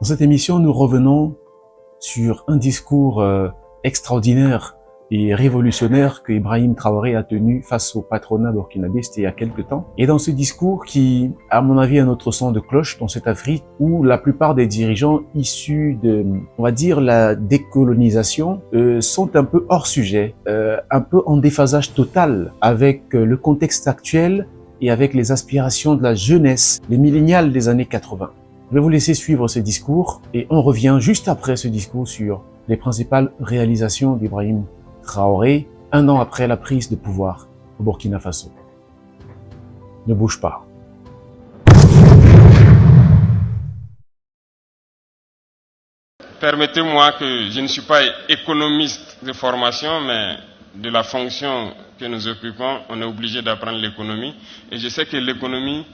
Dans cette émission, nous revenons sur un discours extraordinaire et révolutionnaire que Ibrahim Traoré a tenu face au patronat burkinabé, c'était il y a quelques temps. Et dans ce discours qui, à mon avis, est un autre son de cloche dans cette Afrique où la plupart des dirigeants issus de, on va dire, la décolonisation sont un peu hors sujet, un peu en déphasage total avec le contexte actuel et avec les aspirations de la jeunesse, les millénials des années 80. Je vais vous laisser suivre ce discours et on revient juste après ce discours sur les principales réalisations d'Ibrahim Traoré, un an après la prise de pouvoir au Burkina Faso. Ne bouge pas. Permettez-moi que je ne suis pas économiste de formation, mais de la fonction que nous occupons, on est obligé d'apprendre l'économie. Et je sais que l'économie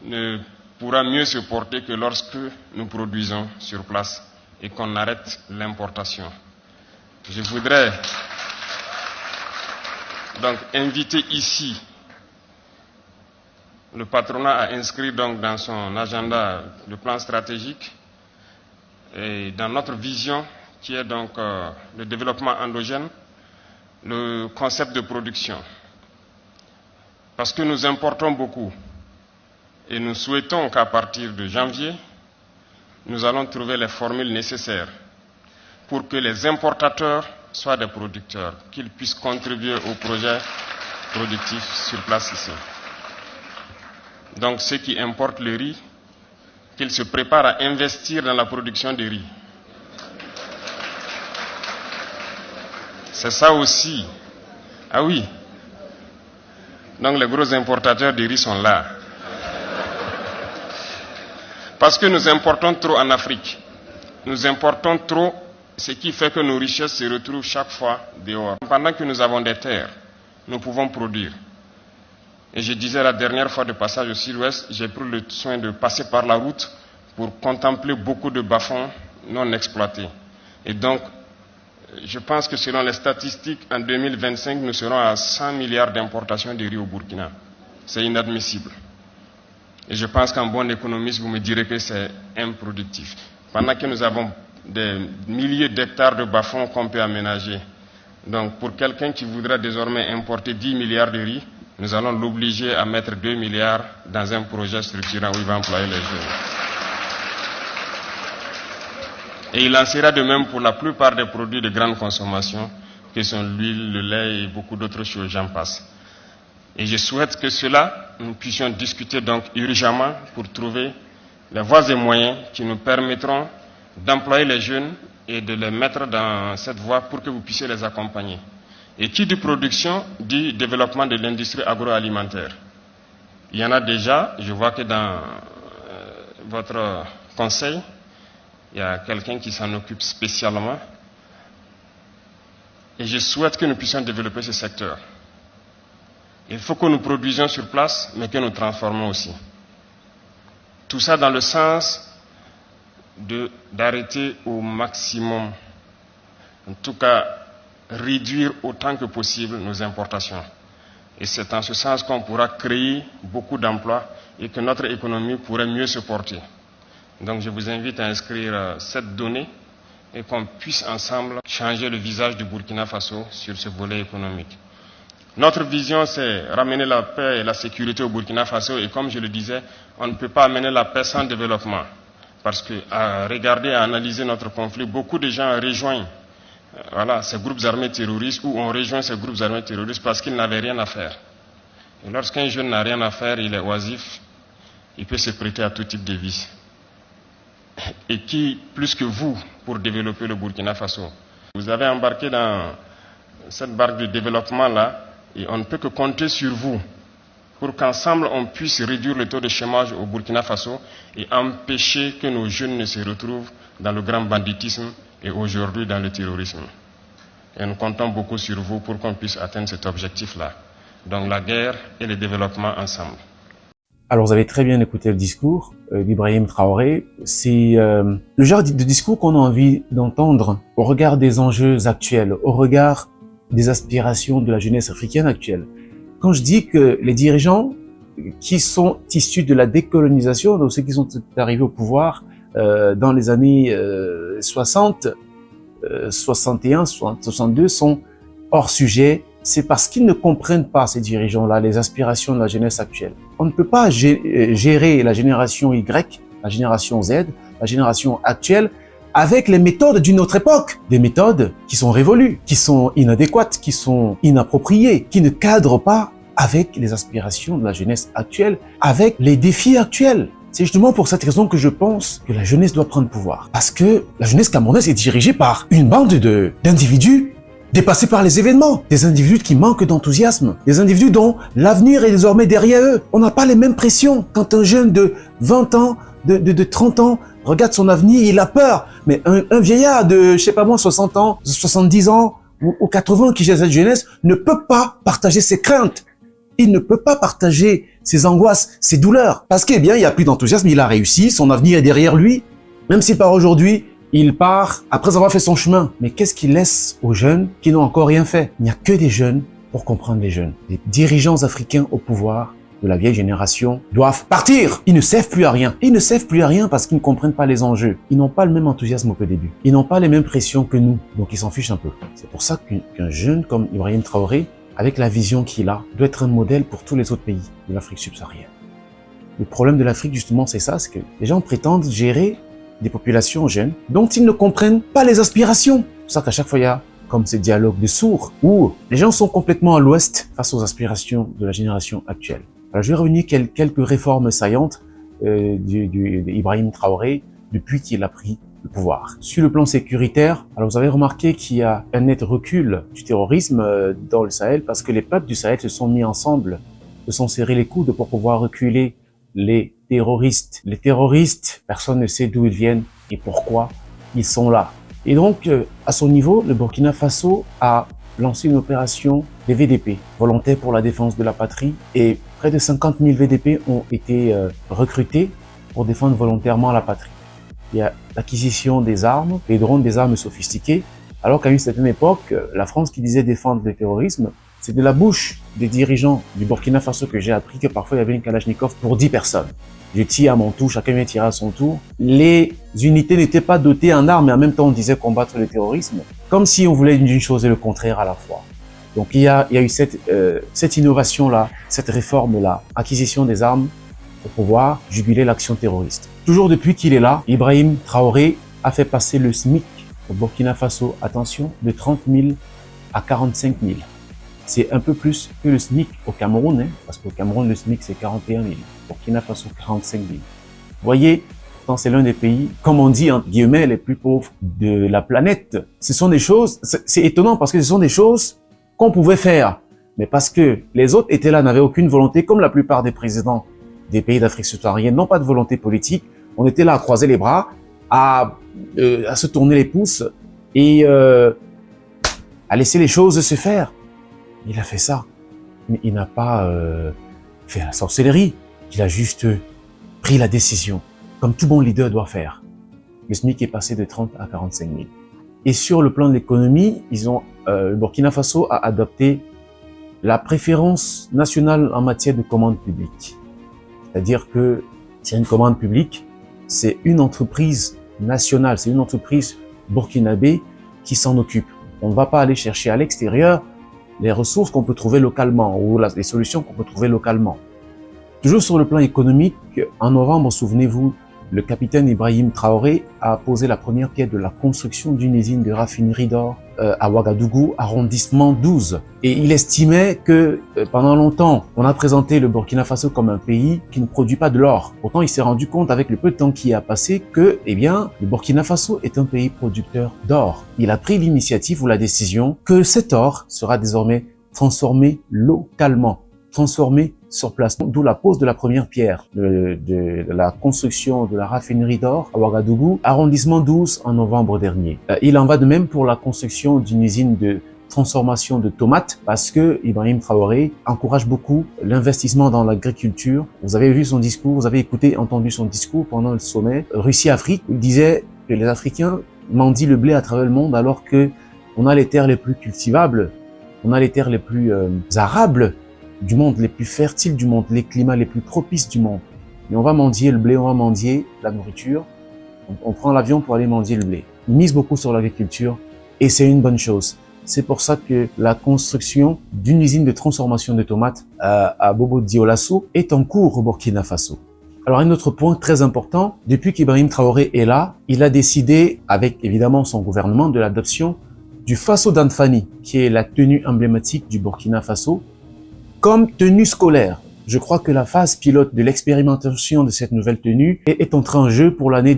ne pourra mieux se porter que lorsque nous produisons sur place et qu'on arrête l'importation. Je voudrais donc inviter ici le patronat à inscrire donc dans son agenda le plan stratégique et dans notre vision qui est donc le développement endogène, le concept de production. Parce que nous importons beaucoup et nous souhaitons qu'à partir de janvier, nous allons trouver les formules nécessaires pour que les importateurs soient des producteurs, qu'ils puissent contribuer au projet productif sur place ici. Donc ceux qui importent le riz, qu'ils se préparent à investir dans la production de riz. C'est ça aussi. Ah oui. Donc les gros importateurs de riz sont là. Parce que nous importons trop en Afrique. Nous importons trop, ce qui fait que nos richesses se retrouvent chaque fois dehors. Pendant que nous avons des terres, nous pouvons produire. Et je disais la dernière fois de passage au sud-ouest, j'ai pris le soin de passer par la route pour contempler beaucoup de bas-fonds non exploités. Et donc, je pense que selon les statistiques, en 2025, nous serons à 100 milliards d'importations de riz au Burkina. C'est inadmissible. Et je pense qu'en bon économiste, vous me direz que c'est improductif. Pendant que nous avons des milliers d'hectares de bas-fonds qu'on peut aménager. Donc pour quelqu'un qui voudra désormais importer 10 milliards de riz, nous allons l'obliger à mettre 2 milliards dans un projet structurant où il va employer les jeunes. Et il en sera de même pour la plupart des produits de grande consommation, que sont l'huile, le lait et beaucoup d'autres choses, j'en passe. Et je souhaite que cela, nous puissions discuter donc urgemment pour trouver les voies et moyens qui nous permettront d'employer les jeunes et de les mettre dans cette voie pour que vous puissiez les accompagner. Et qui dit production, dit développement de l'industrie agroalimentaire. Il y en a déjà, je vois que dans votre conseil, il y a quelqu'un qui s'en occupe spécialement. Et je souhaite que nous puissions développer ce secteur. Il faut que nous produisions sur place, mais que nous transformons aussi. Tout ça dans le sens d'arrêter au maximum, en tout cas réduire autant que possible nos importations. Et c'est en ce sens qu'on pourra créer beaucoup d'emplois et que notre économie pourrait mieux se porter. Donc je vous invite à inscrire cette donnée et qu'on puisse ensemble changer le visage du Burkina Faso sur ce volet économique. Notre vision, c'est ramener la paix et la sécurité au Burkina Faso. Et comme je le disais, on ne peut pas amener la paix sans développement. Parce que, à regarder, à analyser notre conflit, beaucoup de gens rejoignent ces groupes armés terroristes ou ont rejoint ces groupes armés terroristes parce qu'ils n'avaient rien à faire. Et lorsqu'un jeune n'a rien à faire, il est oisif, il peut se prêter à tout type de vices. Et qui, plus que vous, pour développer le Burkina Faso? Vous avez embarqué dans cette barque de développement-là, et on ne peut que compter sur vous pour qu'ensemble on puisse réduire le taux de chômage au Burkina Faso et empêcher que nos jeunes ne se retrouvent dans le grand banditisme et aujourd'hui dans le terrorisme. Et nous comptons beaucoup sur vous pour qu'on puisse atteindre cet objectif-là. Donc la guerre et le développement ensemble. Alors vous avez très bien écouté le discours d'Ibrahim Traoré. C'est le genre de discours qu'on a envie d'entendre au regard des enjeux actuels, au regard des aspirations de la jeunesse africaine actuelle. Quand je dis que les dirigeants qui sont issus de la décolonisation, donc ceux qui sont arrivés au pouvoir dans les années 60, 61, 62 sont hors sujet. C'est parce qu'ils ne comprennent pas, ces dirigeants-là, les aspirations de la jeunesse actuelle. On ne peut pas gérer la génération Y, la génération Z, la génération actuelle, avec les méthodes d'une autre époque. Des méthodes qui sont révolues, qui sont inadéquates, qui sont inappropriées, qui ne cadrent pas avec les aspirations de la jeunesse actuelle, avec les défis actuels. C'est justement pour cette raison que je pense que la jeunesse doit prendre pouvoir. Parce que la jeunesse camerounaise est dirigée par une bande d'individus dépassés par les événements. Des individus qui manquent d'enthousiasme. Des individus dont l'avenir est désormais derrière eux. On n'a pas les mêmes pressions. Quand un jeune de 20 ans, de 30 ans, regarde son avenir, il a peur. Mais un vieillard de, je sais pas moi, 60 ans, 70 ans ou 80 qui gère cette jeunesse ne peut pas partager ses craintes. Il ne peut pas partager ses angoisses, ses douleurs. Parce qu'il n'y a plus d'enthousiasme, il a réussi, son avenir est derrière lui. Même s'il part aujourd'hui, il part après avoir fait son chemin. Mais qu'est-ce qu'il laisse aux jeunes qui n'ont encore rien fait? Il n'y a que des jeunes pour comprendre les jeunes. Les dirigeants africains au pouvoir de la vieille génération doivent partir. Ils ne servent plus à rien. Ils ne servent plus à rien parce qu'ils ne comprennent pas les enjeux. Ils n'ont pas le même enthousiasme qu'au début. Ils n'ont pas les mêmes pressions que nous. Donc ils s'en fichent un peu. C'est pour ça qu'un jeune comme Ibrahim Traoré, avec la vision qu'il a, doit être un modèle pour tous les autres pays de l'Afrique subsaharienne. Le problème de l'Afrique, justement, c'est ça, c'est que les gens prétendent gérer des populations jeunes dont ils ne comprennent pas les aspirations. C'est pour ça qu'à chaque fois, il y a comme ces dialogues de sourds où les gens sont complètement à l'ouest face aux aspirations de la génération actuelle. Alors, je vais revenir quelques réformes saillantes d'Ibrahim Traoré depuis qu'il a pris le pouvoir. Sur le plan sécuritaire, alors vous avez remarqué qu'il y a un net recul du terrorisme dans le Sahel parce que les peuples du Sahel se sont mis ensemble, se sont serrés les coudes pour pouvoir reculer les terroristes. Les terroristes, personne ne sait d'où ils viennent et pourquoi ils sont là. Et donc, à son niveau, le Burkina Faso a lancé une opération des VDP, volontaires pour la défense de la patrie, et près de 50 000 VDP ont été recrutés pour défendre volontairement la patrie. Il y a l'acquisition des armes, des drones, des armes sophistiquées, alors qu'à une certaine époque, la France qui disait défendre le terrorisme, c'est de la bouche des dirigeants du Burkina Faso que j'ai appris que parfois il y avait une Kalachnikov pour 10 personnes. Je tire à mon tour, chacun vient tirer à son tour. Les unités n'étaient pas dotées en armes, mais en même temps on disait combattre le terrorisme, comme si on voulait d'une chose et le contraire à la fois. Donc il y a eu cette innovation-là, cette réforme-là, acquisition des armes pour pouvoir juguler l'action terroriste. Toujours depuis qu'il est là, Ibrahim Traoré a fait passer le SMIC au Burkina Faso, attention, de 30 000 à 45 000. C'est un peu plus que le SMIC au Cameroun, hein, parce qu'au Cameroun, le SMIC, c'est 41 000. Burkina Faso, 45 000. Vous voyez, c'est l'un des pays, comme on dit, entre guillemets, les plus pauvres de la planète. Ce sont des choses, c'est étonnant parce que ce sont des choses qu'on pouvait faire. Mais parce que les autres étaient là, n'avaient aucune volonté, comme la plupart des présidents des pays d'Afrique subsaharienne n'ont pas de volonté politique. On était là à croiser les bras, à se tourner les pouces et à laisser les choses se faire. Il a fait ça. Mais il n'a pas fait la sorcellerie. Il a juste pris la décision, comme tout bon leader doit faire. Le SMIC est passé de 30 à 45 000. Et sur le plan de l'économie, le Burkina Faso a adopté la préférence nationale en matière de commande publique. C'est-à-dire que s'il y a une commande publique, c'est une entreprise nationale, c'est une entreprise burkinabé qui s'en occupe. On ne va pas aller chercher à l'extérieur les ressources qu'on peut trouver localement ou les solutions qu'on peut trouver localement. Toujours sur le plan économique, en novembre, souvenez-vous, le capitaine Ibrahim Traoré a posé la première pierre de la construction d'une usine de raffinerie d'or à Ouagadougou, arrondissement 12. Et il estimait que pendant longtemps, on a présenté le Burkina Faso comme un pays qui ne produit pas de l'or. Pourtant, il s'est rendu compte avec le peu de temps qui a passé que, le Burkina Faso est un pays producteur d'or. Il a pris l'initiative ou la décision que cet or sera désormais transformé localement, transformé sur place, d'où la pose de la première pierre de la construction de la raffinerie d'or à Ouagadougou, arrondissement 12 en novembre dernier. Il en va de même pour la construction d'une usine de transformation de tomates parce que Ibrahim Traoré encourage beaucoup l'investissement dans l'agriculture. Vous avez vu son discours, vous avez entendu son discours pendant le sommet Russie-Afrique. Il disait que les Africains mendient le blé à travers le monde alors que on a les terres les plus cultivables, on a les terres les plus arables du monde, les plus fertiles du monde, les climats les plus propices du monde. Mais on va mendier le blé, on va mendier la nourriture On prend l'avion pour aller mendier le blé. Ils misent beaucoup sur l'agriculture et c'est une bonne chose. C'est pour ça que la construction d'une usine de transformation de tomates à Bobo Dioulasso est en cours au Burkina Faso. Alors un autre point très important, depuis qu'Ibrahim Traoré est là, il a décidé, avec évidemment son gouvernement, de l'adoption du Faso d'Anfani, qui est la tenue emblématique du Burkina Faso, comme tenue scolaire. Je crois que la phase pilote de l'expérimentation de cette nouvelle tenue est entrée en jeu pour l'année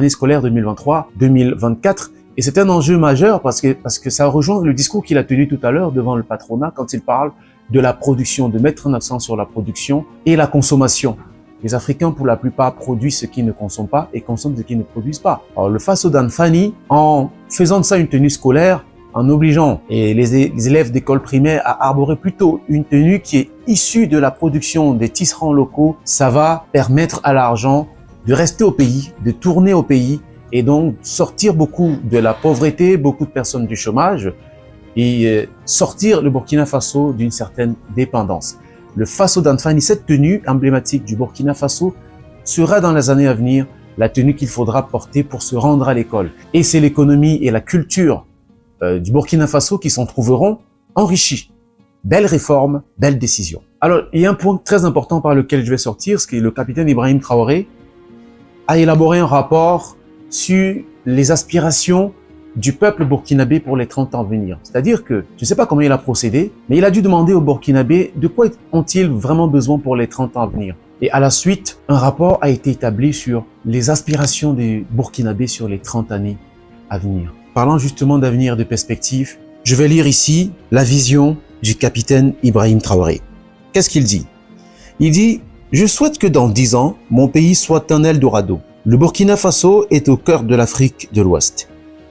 scolaire 2023-2024. Et c'est un enjeu majeur parce que ça rejoint le discours qu'il a tenu tout à l'heure devant le patronat quand il parle de la production, de mettre un accent sur la production et la consommation. Les Africains, pour la plupart, produisent ce qu'ils ne consomment pas et consomment ce qu'ils ne produisent pas. Alors, le Faso d'Anfani, en faisant de ça une tenue scolaire, en obligeant les élèves d'école primaire à arborer plutôt une tenue qui est issue de la production des tisserands locaux, ça va permettre à l'argent de rester au pays, de tourner au pays et donc sortir beaucoup de la pauvreté, beaucoup de personnes du chômage et sortir le Burkina Faso d'une certaine dépendance. Le Faso d'Anfani, cette tenue emblématique du Burkina Faso, sera dans les années à venir la tenue qu'il faudra porter pour se rendre à l'école. Et c'est l'économie et la culture du Burkina Faso qui s'en trouveront enrichis. Belle réforme, belle décision. Alors, il y a un point très important par lequel je vais sortir, c'est que le capitaine Ibrahim Traoré a élaboré un rapport sur les aspirations du peuple burkinabé pour les 30 ans à venir. C'est-à-dire que, je ne sais pas comment il a procédé, mais il a dû demander aux Burkinabés de quoi ont-ils vraiment besoin pour les 30 ans à venir. Et à la suite, un rapport a été établi sur les aspirations des Burkinabés sur les 30 années à venir. Parlant justement d'avenir, de perspective, je vais lire ici la vision du capitaine Ibrahim Traoré. Qu'est-ce qu'il dit? Il dit « Je souhaite que dans 10 ans, mon pays soit un Eldorado. Le Burkina Faso est au cœur de l'Afrique de l'Ouest.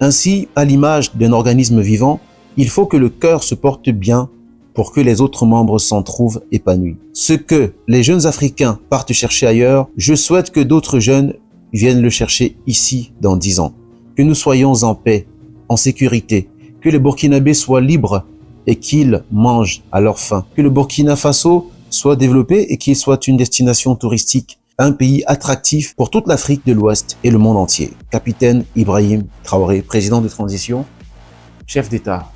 Ainsi, à l'image d'un organisme vivant, il faut que le cœur se porte bien pour que les autres membres s'en trouvent épanouis. Ce que les jeunes Africains partent chercher ailleurs, je souhaite que d'autres jeunes viennent le chercher ici dans 10 ans. Que nous soyons en paix, en sécurité, que les Burkinabés soient libres et qu'ils mangent à leur faim. Que le Burkina Faso soit développé et qu'il soit une destination touristique, un pays attractif pour toute l'Afrique de l'Ouest et le monde entier. Capitaine Ibrahim Traoré, président de transition, chef d'État.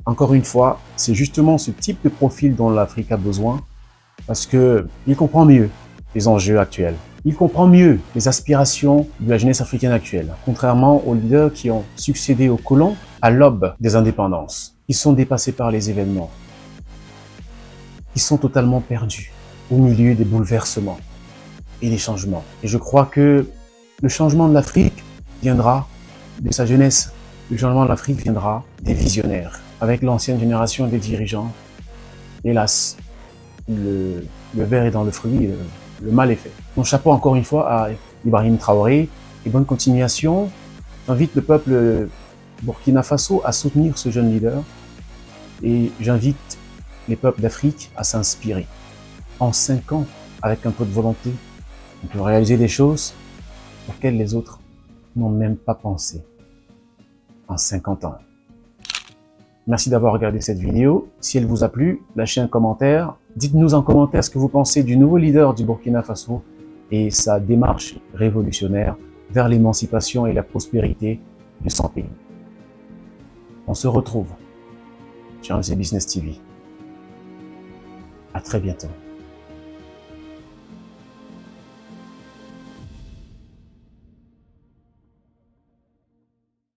Encore une fois, c'est justement ce type de profil dont l'Afrique a besoin parce que il comprend mieux les enjeux actuels. Il comprend mieux les aspirations de la jeunesse africaine actuelle, contrairement aux leaders qui ont succédé aux colons à l'aube des indépendances. Ils sont dépassés par les événements. Ils sont totalement perdus au milieu des bouleversements et des changements. Et je crois que le changement de l'Afrique viendra de sa jeunesse. Le changement de l'Afrique viendra des visionnaires. Avec l'ancienne génération des dirigeants, hélas, le verre est dans le fruit, le mal est fait. Mon chapeau encore une fois à Ibrahim Traoré et bonne continuation. J'invite le peuple Burkina Faso à soutenir ce jeune leader et j'invite les peuples d'Afrique à s'inspirer. En 5 ans, avec un peu de volonté, on peut réaliser des choses auxquelles les autres n'ont même pas pensé en 50 ans. Merci d'avoir regardé cette vidéo. Si elle vous a plu, lâchez un commentaire. Dites-nous en commentaire ce que vous pensez du nouveau leader du Burkina Faso et sa démarche révolutionnaire vers l'émancipation et la prospérité de son pays. On se retrouve sur MC Business TV. À très bientôt.